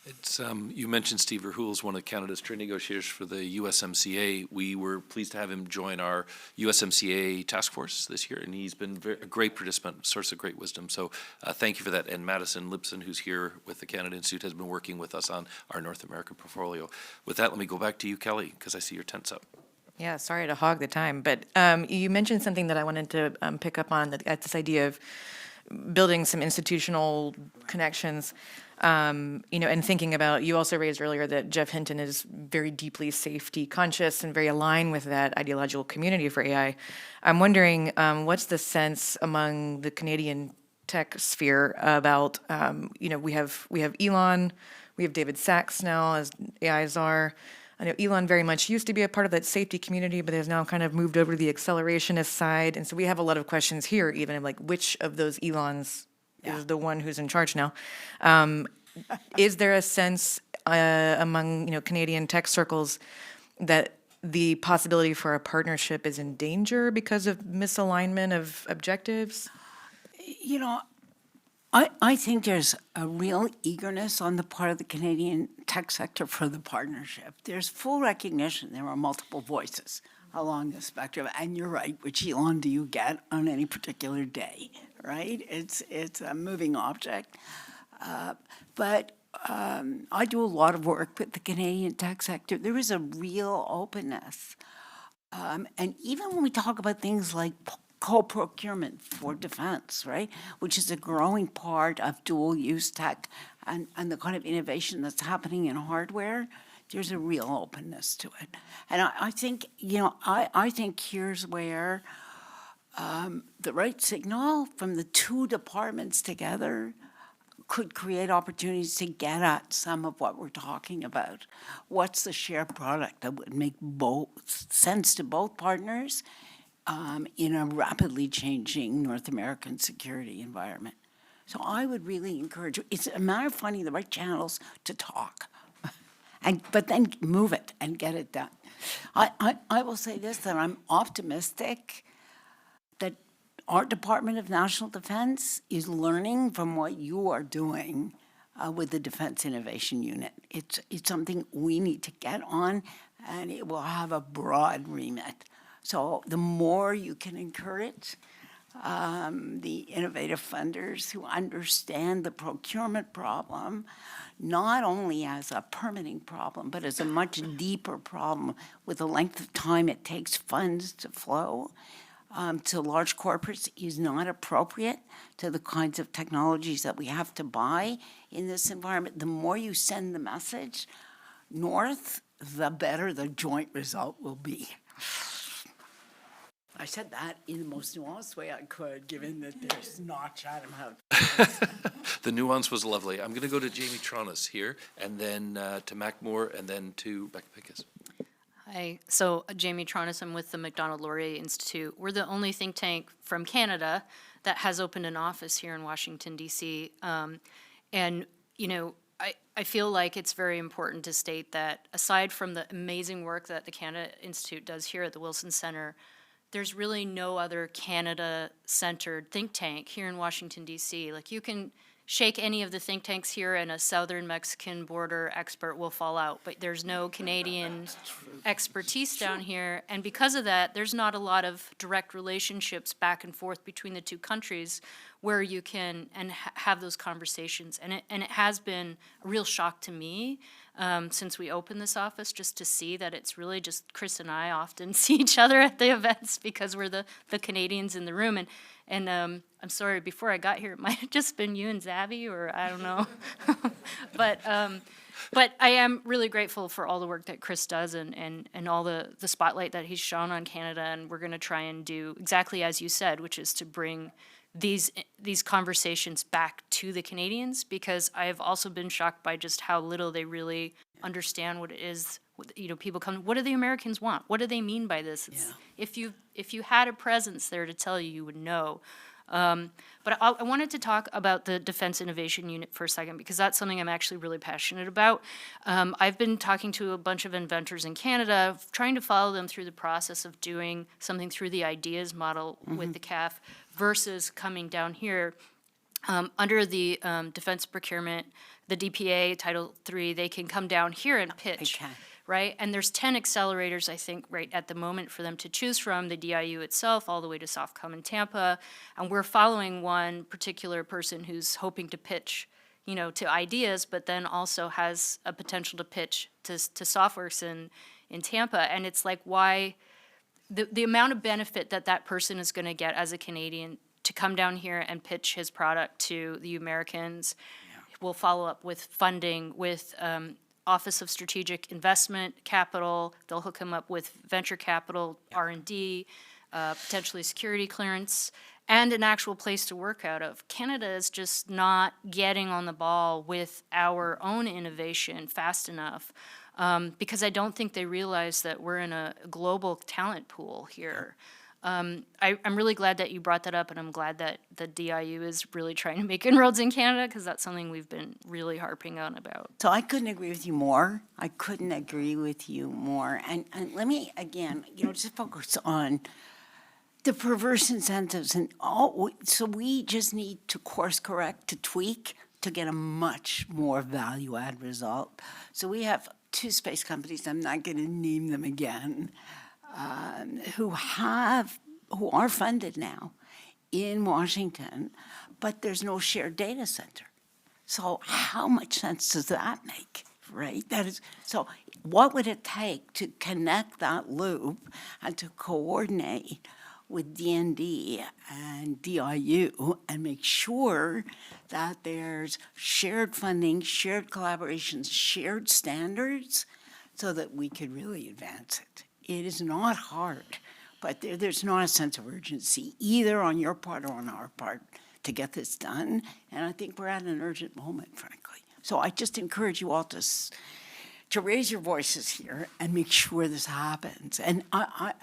It's, you mentioned Steve Verhoeven, one of Canada's trade negotiators for the USMCA. We were pleased to have him join our USMCA task force this year, and he's been a great participant, source of great wisdom. So thank you for that. And Madison Lipson, who's here with the Canada Institute, has been working with us on our North American portfolio. With that, let me go back to you, Kelly, because I see your tent's up. Yeah, sorry to hog the time, but you mentioned something that I wanted to pick up on, that this idea of building some institutional connections, and thinking about, you also raised earlier that Jeff Hinton is very deeply safety conscious and very aligned with that ideological community for AI. I'm wondering, what's the sense among the Canadian tech sphere about, we have Elon, we have David Sachs now as AI czar. I know Elon very much used to be a part of that safety community, but has now kind of moved over to the accelerationist side. And so we have a lot of questions here, even of like, which of those Elons is the one who's in charge now? Is there a sense among, Canadian tech circles that the possibility for a partnership is in danger because of misalignment of objectives? I think there's a real eagerness on the part of the Canadian tech sector for the partnership. There's full recognition there are multiple voices along the spectrum. And you're right, which Elon do you get on any particular day, right? It's a moving object. But I do a lot of work with the Canadian tech sector. There is a real openness. And even when we talk about things like co-procurement for defense, right, which is a growing part of dual-use tech and the kind of innovation that's happening in hardware, there's a real openness to it. And I think, I think here's where the right signal from the two departments together could create opportunities to get at some of what we're talking about. What's the shared product that would make sense to both partners in a rapidly changing North American security environment? So I would really encourage, it's a matter of finding the right channels to talk, but then move it and get it done. I will say this, that I'm optimistic that our Department of National Defense is learning from what you are doing with the Defense Innovation Unit. It's something we need to get on, and it will have a broad remit. So the more you can encourage the innovative funders who understand the procurement problem, not only as a permitting problem, but as a much deeper problem with the length of time it takes funds to flow, to large corporates is not appropriate to the kinds of technologies that we have to buy in this environment. The more you send the message north, the better the joint result will be. I said that in the most nuanced way I could, given that there's not Chatham House. The nuance was lovely. I'm going to go to Jamie Tronis here, and then to Mac Moore, and then to Becca Pincus. Hi, so Jamie Tronis, I'm with the Macdonald-Laurier Institute. We're the only think tank from Canada that has opened an office here in Washington, D.C. And, you know, I feel like it's very important to state that aside from the amazing work that the Canada Institute does here at the Wilson Center, there's really no other Canada-centered think tank here in Washington, D.C. Like, you can shake any of the think tanks here and a southern Mexican border expert will fall out, but there's no Canadian expertise down here. And because of that, there's not a lot of direct relationships back and forth between the two countries where you can have those conversations. And it has been a real shock to me since we opened this office, just to see that it's really just Chris and I often see each other at the events because we're the Canadians in the room. And I'm sorry, before I got here, it might have just been you and Zavi, or I don't know. But I am really grateful for all the work that Chris does and all the spotlight that he's shown on Canada. And we're going to try and do exactly as you said, which is to bring these conversations back to the Canadians, because I have also been shocked by just how little they really understand what it is. You know, people come, what do the Americans want? What do they mean by this? If you had a presence there to tell you, you would know. But I wanted to talk about the Defense Innovation Unit for a second, because that's something I'm actually really passionate about. I've been talking to a bunch of inventors in Canada, trying to follow them through the process of doing something through the ideas model with the CAF versus coming down here. Under the defense procurement, the DPA, Title III, they can come down here and pitch. Right? And there's 10 accelerators, I think, right at the moment for them to choose from, the DIU itself, all the way to Softcom in Tampa. And we're following one particular person who's hoping to pitch, you know, to ideas, but then also has a potential to pitch to Softworks in Tampa. And it's like, why, the amount of benefit that person is going to get as a Canadian to come down here and pitch his product to the Americans. We'll follow up with funding, with Office of Strategic Investment Capital. They'll hook him up with venture capital, R&D, potentially security clearance, and an actual place to work out of. Canada is just not getting on the ball with our own innovation fast enough, because I don't think they realize that we're in a global talent pool here. I'm really glad that you brought that up, and I'm glad that the DIU is really trying to make inroads in Canada, because that's something we've been really harping on about. So I couldn't agree with you more. I couldn't agree with you more. And let me, again, just focus on the perverse incentives. And so we just need to course correct, to tweak, to get a much more value-add result. So we have two space companies, I'm not going to name them again, who are funded now in Washington, but there's no shared data center. So how much sense does that make, right? So what would it take to connect that loop and to coordinate with DND and DIU and make sure that there's shared funding, shared collaborations, shared standards, so that we could really advance it? It is not hard, but there's not a sense of urgency, either on your part or on our part, to get this done. And I think we're at an urgent moment, frankly. So I just encourage you all to raise your voices here and make sure this happens. And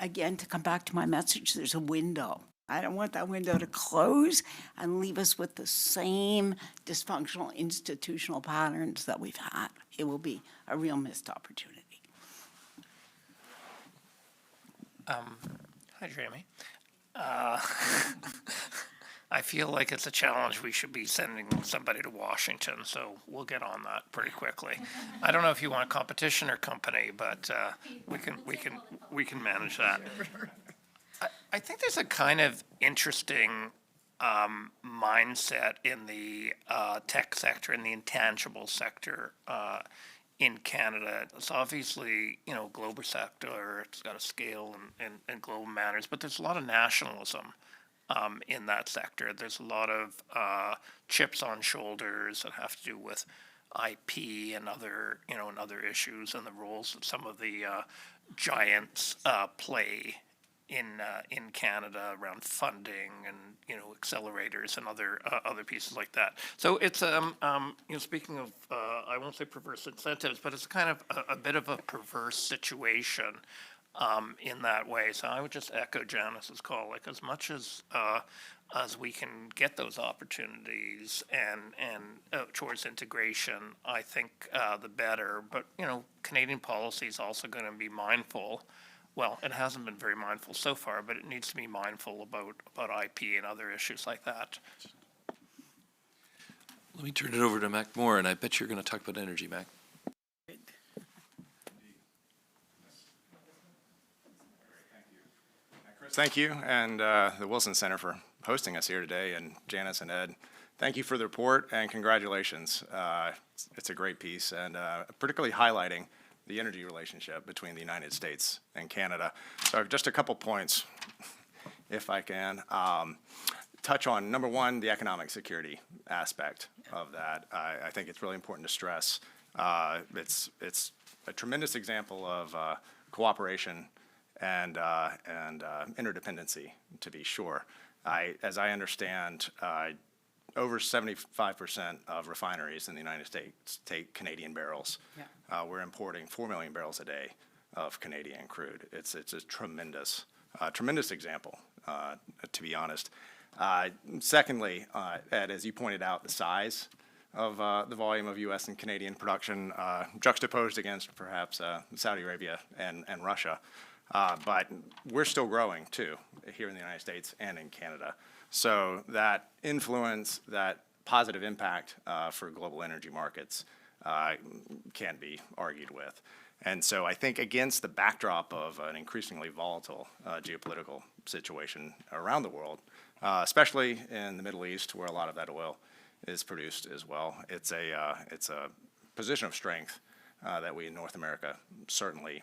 again, to come back to my message, there's a window. I don't want that window to close and leave us with the same dysfunctional institutional patterns that we've had. It will be a real missed opportunity. Hi, Jamie. I feel like it's a challenge. We should be sending somebody to Washington, so we'll get on that pretty quickly. I don't know if you want competition or company, but we can manage that. I think there's a kind of interesting mindset in the tech sector, in the intangible sector, in Canada. It's obviously, global sector, it's got a scale and global matters, but there's a lot of nationalism in that sector. There's a lot of chips on shoulders that have to do with IP and other, and other issues, and the roles that some of the giants play in Canada around funding and accelerators and other pieces like that. So it's speaking of I won't say perverse incentives, but it's kind of a bit of a perverse situation in that way. So I would just echo Janice's call, like as much as we can get those opportunities and towards integration, I think the better. But Canadian policy is also going to be mindful. Well, it hasn't been very mindful so far, but it needs to be mindful about IP and other issues like that. Let me turn it over to Mac Moore, and I bet you're going to talk about energy, Mac. Thank you, and the Wilson Center for hosting us here today, and Janice and Ed. Thank you for the report, and congratulations. It's a great piece, and particularly highlighting the energy relationship between the United States and Canada. So just a couple points, if I can. Touch on, number one, the economic security aspect of that. I think it's really important to stress. It's a tremendous example of cooperation and interdependency, to be sure. As I understand, over 75% of refineries in the United States take Canadian barrels. Yeah. We're importing 4 million barrels a day of Canadian crude. It's a tremendous example, to be honest. Secondly, Ed, as you pointed out, the size of the volume of U.S. and Canadian production juxtaposed against perhaps Saudi Arabia and Russia. But we're still growing, too, here in the United States and in Canada. So that influence, that positive impact for global energy markets can't be argued with. And so I think against the backdrop of an increasingly volatile geopolitical situation around the world, especially in the Middle East, where a lot of that oil is produced as well, it's a position of strength that we in North America certainly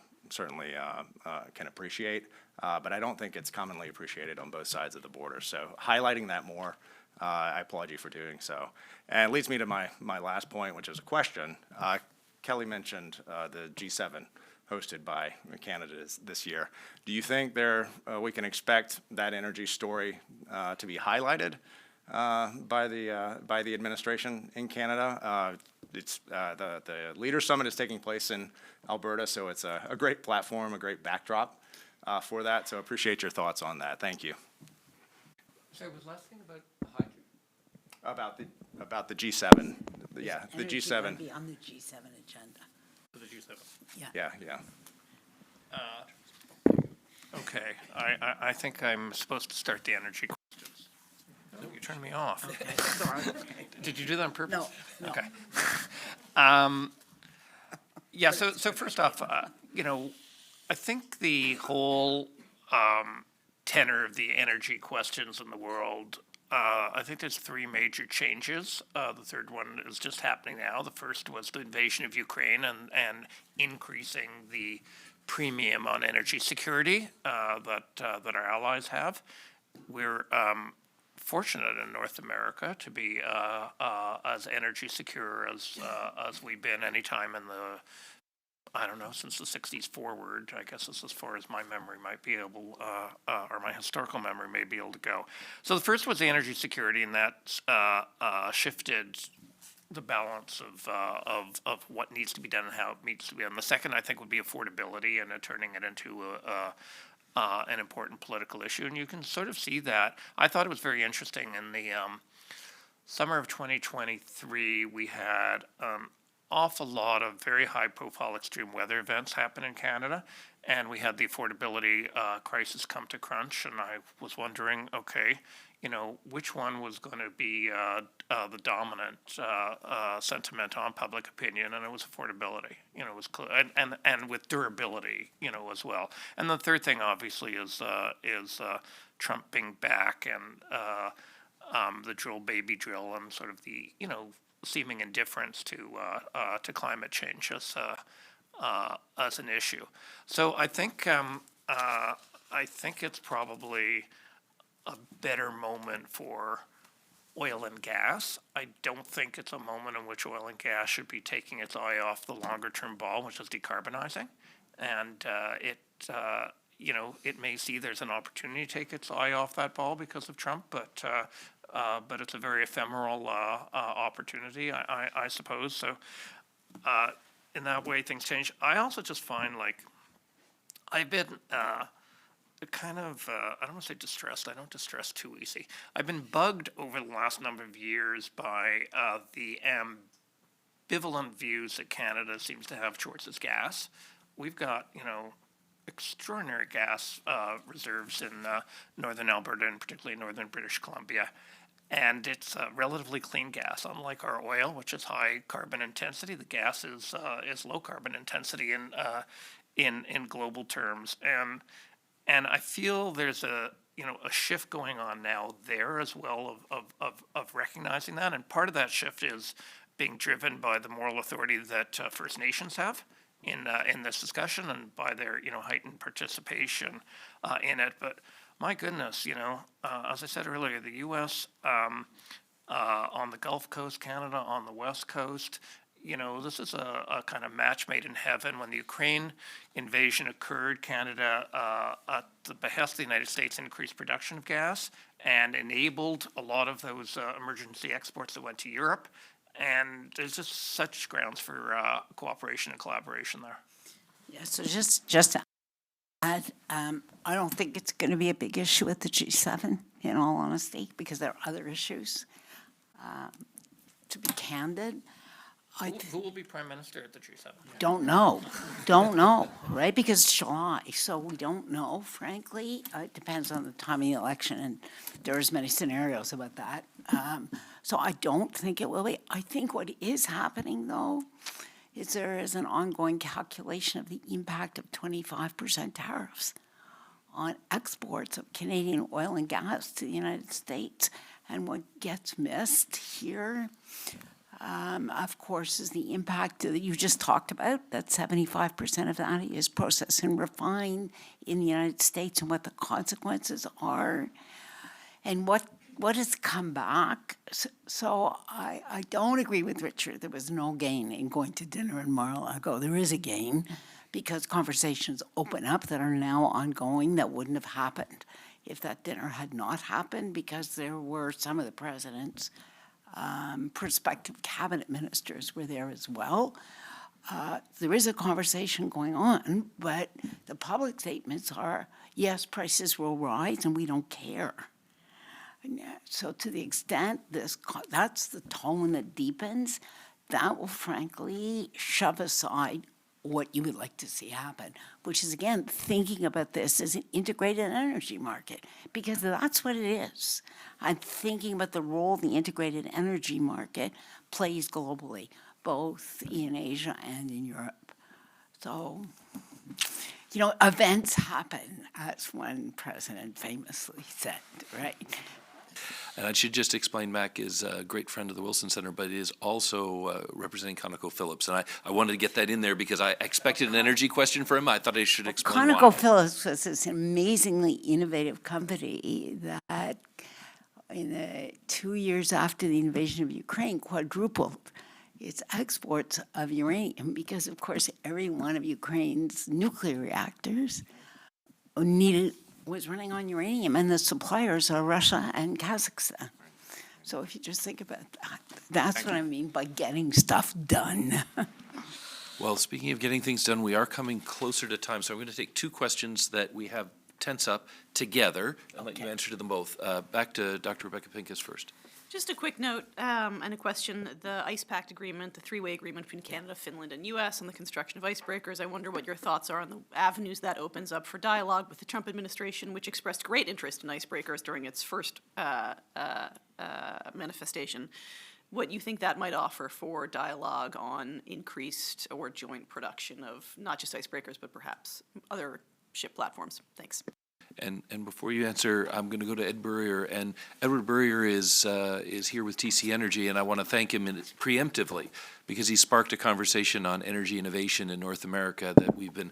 can appreciate, but I don't think it's commonly appreciated on both sides of the border. So highlighting that more, I applaud you for doing so. And it leads me to my last point, which is a question. Kelly mentioned the G7 hosted by Canada this year. Do you think we can expect that energy story to be highlighted by the administration in Canada? It's the Leaders Summit is taking place in Alberta, so it's a great platform, a great backdrop for that. So appreciate your thoughts on that. Thank you. Sorry, was last thing about hydrogen? About the G7. Yeah, the Energy G7. will be on the G7 agenda. For the G7. Yeah. Okay, I think I'm supposed to start the energy questions. No, you turned me off. Okay, sorry. Did you do that on purpose? No. Okay. Yeah, so first off, I think the whole tenor of the energy questions in the world, I think there's three major changes. The third one is just happening now. The first was the invasion of Ukraine and increasing the premium on energy security that our allies have. We're fortunate in North America to be as energy secure as we've been any time in the, I don't know, since the 60s forward. I guess it's as far as my memory might be able, or my historical memory may be able to go. So the first was the energy security, and that shifted the balance of what needs to be done and how it needs to be done. The second, I think, would be affordability and turning it into an important political issue. And you can sort of see that. I thought it was very interesting. In the summer of 2023, we had awful lot of very high-profile extreme weather events happen in Canada, and we had the affordability crisis come to crunch, and I was wondering, okay, which one was going to be the dominant sentiment on public opinion, and it was affordability. It was and with durability, as well. And the third thing, obviously, is Trump being back and the drill baby drill and sort of the seeming indifference to climate change as an issue. So I think it's probably a better moment for oil and gas. I don't think it's a moment in which oil and gas should be taking its eye off the longer term ball, which is decarbonizing. And it may see there's an opportunity to take its eye off that ball because of Trump, but it's a very ephemeral opportunity, I suppose. So in that way, things change. I also just find, like, I've been kind of, I don't want to say distressed. I don't distress too easy. I've been bugged over the last number of years by the ambivalent views that Canada seems to have towards its gas. We've got, extraordinary gas reserves in northern Alberta and particularly northern British Columbia. And it's relatively clean gas, unlike our oil, which is high carbon intensity. The gas is low carbon intensity in global terms. And I feel there's a shift going on now there as well of recognizing that. And part of that shift is being driven by the moral authority that First Nations have in this discussion and by their heightened participation in it. But my goodness, as I said earlier, the U.S. On the Gulf Coast, Canada on the West Coast. This is a kind of match made in heaven. When the Ukraine invasion occurred, Canada, at the behest of the United States, increased production of gas and enabled a lot of those emergency exports that went to Europe. And there's just such grounds for cooperation and collaboration there. Yeah, so just to add, I don't think it's going to be a big issue with the G7, in all honesty, because there are other issues. To be candid, Who will be prime minister at the G7? don't know, right? Because it's July, so we don't know, frankly. It depends on the time of the election, and there's many scenarios about that. So I don't think it will be. I think what is happening, though, is there is an ongoing calculation of the impact of 25% tariffs on exports of Canadian oil and gas to the United States. And what gets missed here, of course, is the impact that you just talked about, that 75% of that is processed and refined in the United States, and what the consequences are, and what has come back. So I don't agree with Richard. There was no gain in going to dinner in Mar-a-Lago. There is a gain because conversations open up that are now ongoing that wouldn't have happened if that dinner had not happened, because there were some of the president's prospective cabinet ministers were there as well. There is a conversation going on, but the public statements are, yes, prices will rise and we don't care. So to the extent that's the tone that deepens, that will frankly shove aside what you would like to see happen, which is, again, thinking about this as an integrated energy market, because that's what it is. I'm thinking about the role the integrated energy market plays globally, both in Asia and in Europe. So, events happen, as one president famously said, right? And I should just explain, Mac is a great friend of the Wilson Center, but is also representing ConocoPhillips. And I wanted to get that in there because I expected an energy question for him. I thought I should explain why. ConocoPhillips was this amazingly innovative company that in the 2 years after the invasion of Ukraine quadrupled its exports of uranium because, of course, every one of Ukraine's nuclear reactors was running on uranium, and the suppliers are Russia and Kazakhstan. So if you just think about that, that's what I mean by getting stuff done. Well, speaking of getting things done, we are coming closer to time, so I'm going to take two questions that we have tense up together and let you answer to them both. Back to Dr. Rebecca Pincus first. Just a quick note and a question. The Ice Pact agreement, the three-way agreement between Canada, Finland, and U.S. on the construction of icebreakers, I wonder what your thoughts are on the avenues that opens up for dialogue with the Trump administration, which expressed great interest in icebreakers during its first manifestation. What you think that might offer for dialogue on increased or joint production of not just icebreakers, but perhaps other ship platforms. Thanks. And before you answer, I'm going to go to Ed Burrier. And Edward Burrier is here with TC Energy, and I want to thank him preemptively because he sparked a conversation on energy innovation in North America that we've been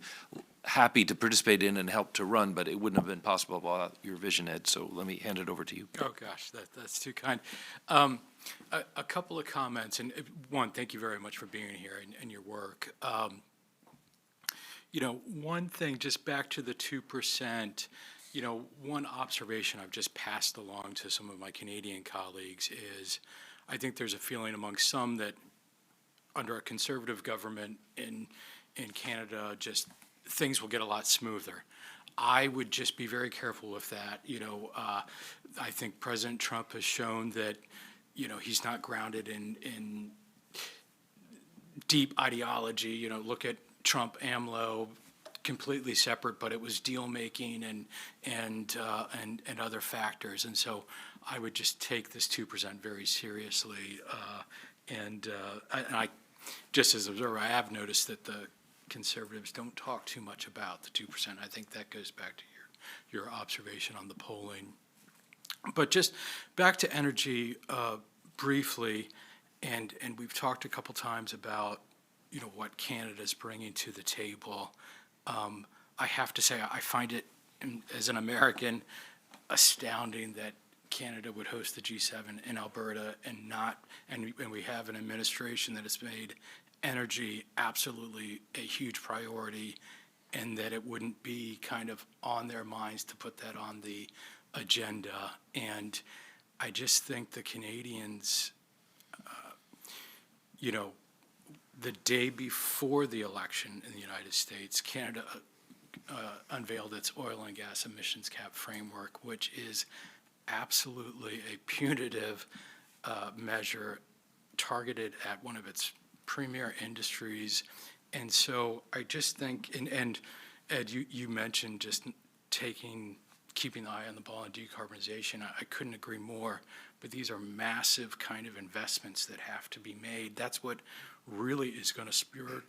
happy to participate in and help to run, but it wouldn't have been possible without your vision, Ed. So let me hand it over to you. Oh, gosh, that's too kind. A couple of comments, and one, thank you very much for being here and your work. One thing, just back to the 2%, one observation I've just passed along to some of my Canadian colleagues is I think there's a feeling among some that under a conservative government in Canada, just things will get a lot smoother. I would just be very careful with that. I think President Trump has shown that, he's not grounded in deep ideology. Look at Trump, AMLO, completely separate, but it was deal making and other factors. And so I would just take this 2% very seriously. And I, just as an observer, I have noticed that the conservatives don't talk too much about the 2%. I think that goes back to your observation on the polling. But just back to energy briefly, and we've talked a couple times about what Canada's bringing to the table. I have to say I find it, as an American, astounding that Canada would host the G7 in Alberta and we have an administration that has made energy absolutely a huge priority, and that it wouldn't be kind of on their minds to put that on the agenda. And I just think the Canadians, the day before the election in the United States, Canada unveiled its oil and gas emissions cap framework, which is absolutely a punitive measure targeted at one of its premier industries. And so I just think, and Ed, you mentioned just keeping the eye on the ball on decarbonization. I couldn't agree more, but these are massive kind of investments that have to be made. That's what really is going to spur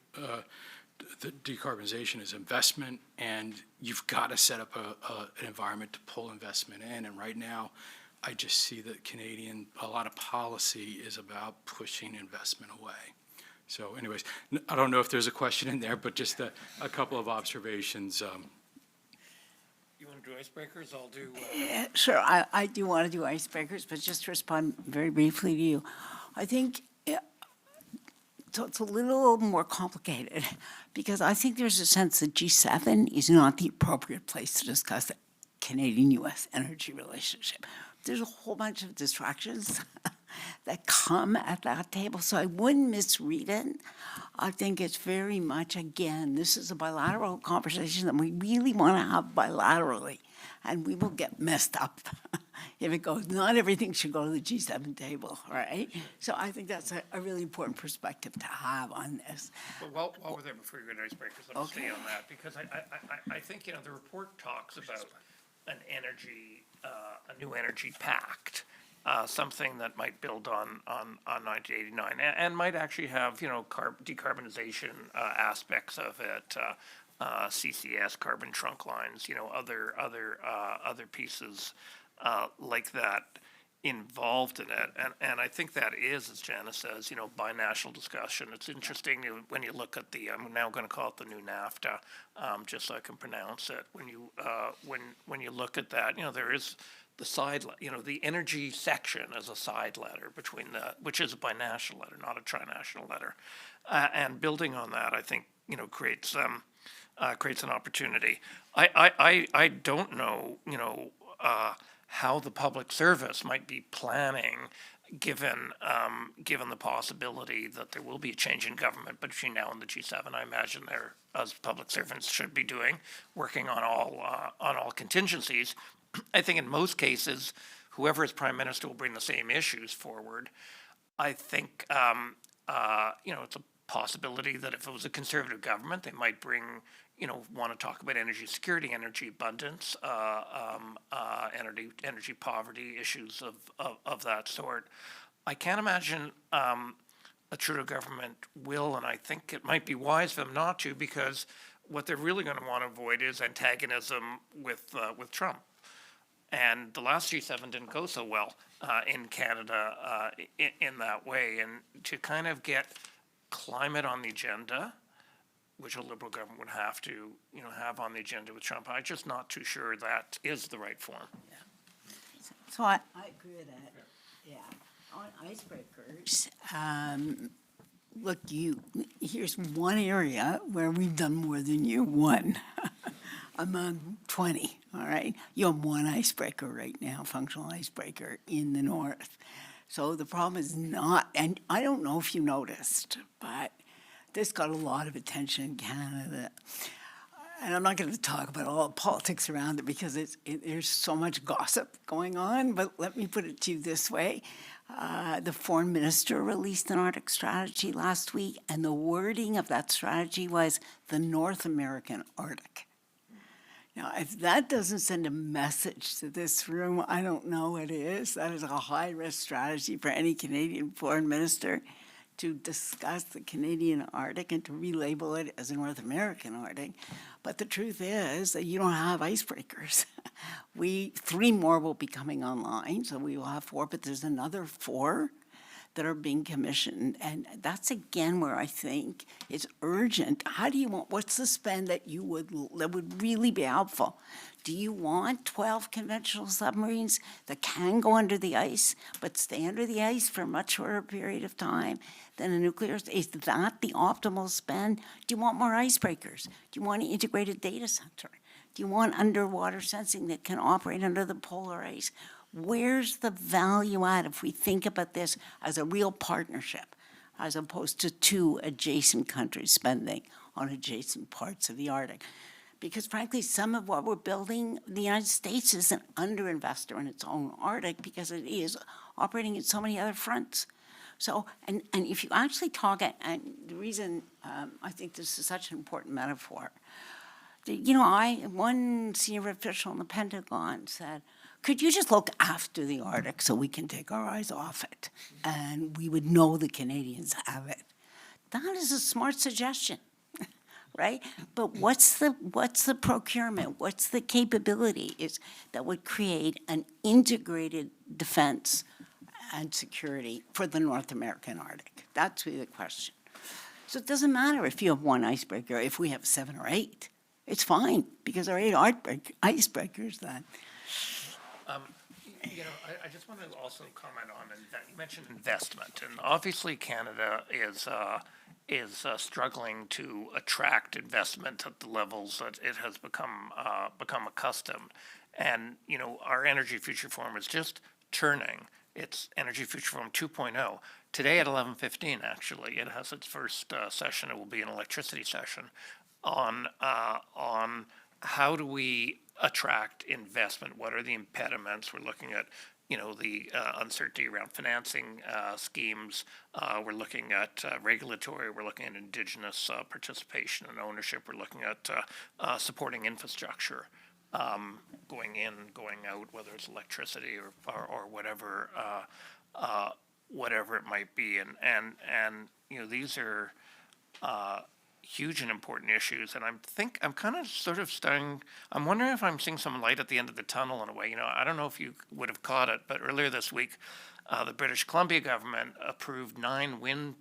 the decarbonization is investment, and you've got to set up an environment to pull investment in. And right now, I just see that a lot of policy is about pushing investment away. So anyways, I don't know if there's a question in there, but just a couple of observations. You want to do icebreakers? I'll do. Sure, I do want to do icebreakers, but just to respond very briefly to you, I think it's a little more complicated because I think there's a sense that G7 is not the appropriate place to discuss the Canadian-U.S. energy relationship. There's a whole bunch of distractions that come at that table, so I wouldn't misread it. I think it's very much, again, this is a bilateral conversation that we really want to have bilaterally, and we will get messed up if it goes. Not everything should go to the G7 table, right? So I think that's a really important perspective to have on this. But while we're there, before you go to icebreakers, let me stay on that, because I think, the report talks about an energy, a new energy pact. Something that might build on 1989 and might actually have, decarbonization aspects of it, CCS, carbon trunk lines, other pieces like that involved in it. And I think that is, as Janice says, binational discussion. It's interesting when you look at I'm now going to call it the new NAFTA, just so I can pronounce it. When you look at that, there is the side, the energy section as a side letter which is a binational letter, not a trinational letter, and building on that, I think creates an opportunity. I don't know, how the public service might be planning, given the possibility that there will be a change in government between now and the G7. I imagine they're, as public servants should be doing, working on all contingencies. I think in most cases, whoever is prime minister will bring the same issues forward. I think, it's a possibility that if it was a conservative government, they might want to talk about energy security, energy abundance, energy poverty, issues of that sort. I can't imagine a Trudeau government will, and I think it might be wise for them not to, because what they're really going to want to avoid is antagonism with Trump. And the last G7 didn't go so well in Canada in that way. And to kind of get climate on the agenda, which a Liberal government would have to, have on the agenda with Trump, I'm just not too sure that is the right form. So I agree with that, yeah. On icebreakers, look, here's one area where we've done more than you, one among 20, all right? You have one icebreaker right now, functional icebreaker in the north. So the problem is not, and I don't know if you noticed, but this got a lot of attention in Canada. And I'm not going to talk about all the politics around it because there's so much gossip going on, but let me put it to you this way. The foreign minister released an Arctic strategy last week, and the wording of that strategy was the North American Arctic. Now, if that doesn't send a message to this room, I don't know what is. That is a high-risk strategy for any Canadian foreign minister to discuss the Canadian Arctic and to relabel it as a North American Arctic. But the truth is that you don't have icebreakers. 3 more will be coming online, so we will have 4, but there's another 4 that are being commissioned. And that's again where I think it's urgent. How do you want, what's the spend that would really be helpful? Do you want 12 conventional submarines that can go under the ice, but stay under the ice for a much shorter period of time than a nuclear? Is that the optimal spend? Do you want more icebreakers? Do you want an integrated data center? Do you want underwater sensing that can operate under the polar ice? Where's the value add if we think about this as a real partnership, as opposed to 2 adjacent countries spending on adjacent parts of the Arctic? Because frankly, some of what we're building, the United States is an underinvestor in its own Arctic because it is operating in so many other fronts. So, and if you actually talk, and the reason I think this is such an important metaphor, one senior official in the Pentagon said, could you just look after the Arctic so we can take our eyes off it? And we would know the Canadians have it. That is a smart suggestion, right? But what's the procurement? What's the capability that would create an integrated defense and security for the North American Arctic? That's really the question. So it doesn't matter if you have 1 icebreaker, if we have 7 or 8. It's fine, because there are 8 icebreakers then. I just want to also comment on that. You mentioned investment, and obviously Canada is struggling to attract investment at the levels that it has become accustomed. And our Energy Future Forum is just turning. It's Energy Future Forum 2.0. Today at 11:15, actually, it has its first session. It will be an electricity session on how do we attract investment? What are the impediments? We're looking at, the uncertainty around financing schemes. We're looking at regulatory. We're looking at Indigenous participation and ownership. We're looking at supporting infrastructure, going in, going out, whether it's electricity or whatever, whatever it might be. And these are huge and important issues, and I'm kind of sort of starting. I'm wondering if I'm seeing some light at the end of the tunnel in a way. I don't know if you would have caught it, but earlier this week, the British Columbia government approved 9 wind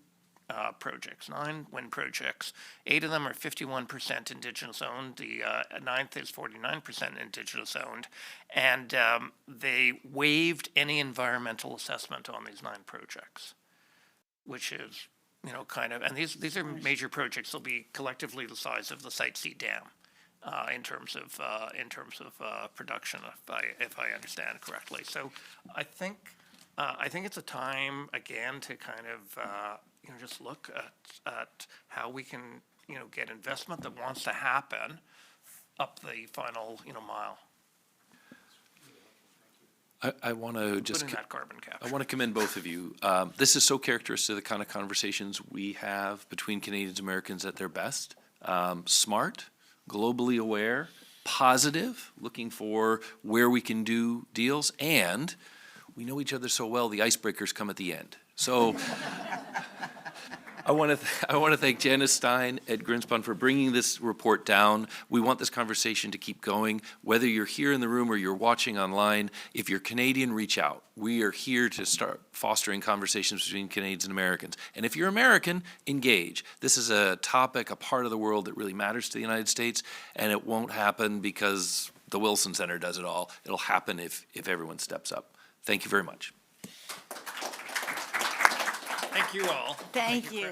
projects. 9 wind projects. 8 of them are 51% Indigenous owned. The 9th is 49% Indigenous owned, and they waived any environmental assessment on these 9 projects, which is and these are major projects. They'll be collectively the size of the Site C Dam in terms of production, if I understand correctly. So I think it's a time again to kind of just look at how we can get investment that wants to happen up the final mile. I want to just Including that carbon capture. I want to commend both of you. This is so characteristic of the kind of conversations we have between Canadians and Americans at their best. Smart, globally aware, positive, looking for where we can do deals, and we know each other so well, the icebreakers come at the end. So I want to thank Janice Stein at Greenspon for bringing this report down. We want this conversation to keep going. Whether you're here in the room or you're watching online, if you're Canadian, reach out. We are here to start fostering conversations between Canadians and Americans. And if you're American, engage. This is a topic, a part of the world that really matters to the United States, and it won't happen because the Wilson Center does it all. It'll happen if everyone steps up. Thank you very much. Thank you all. Thank Chris. you.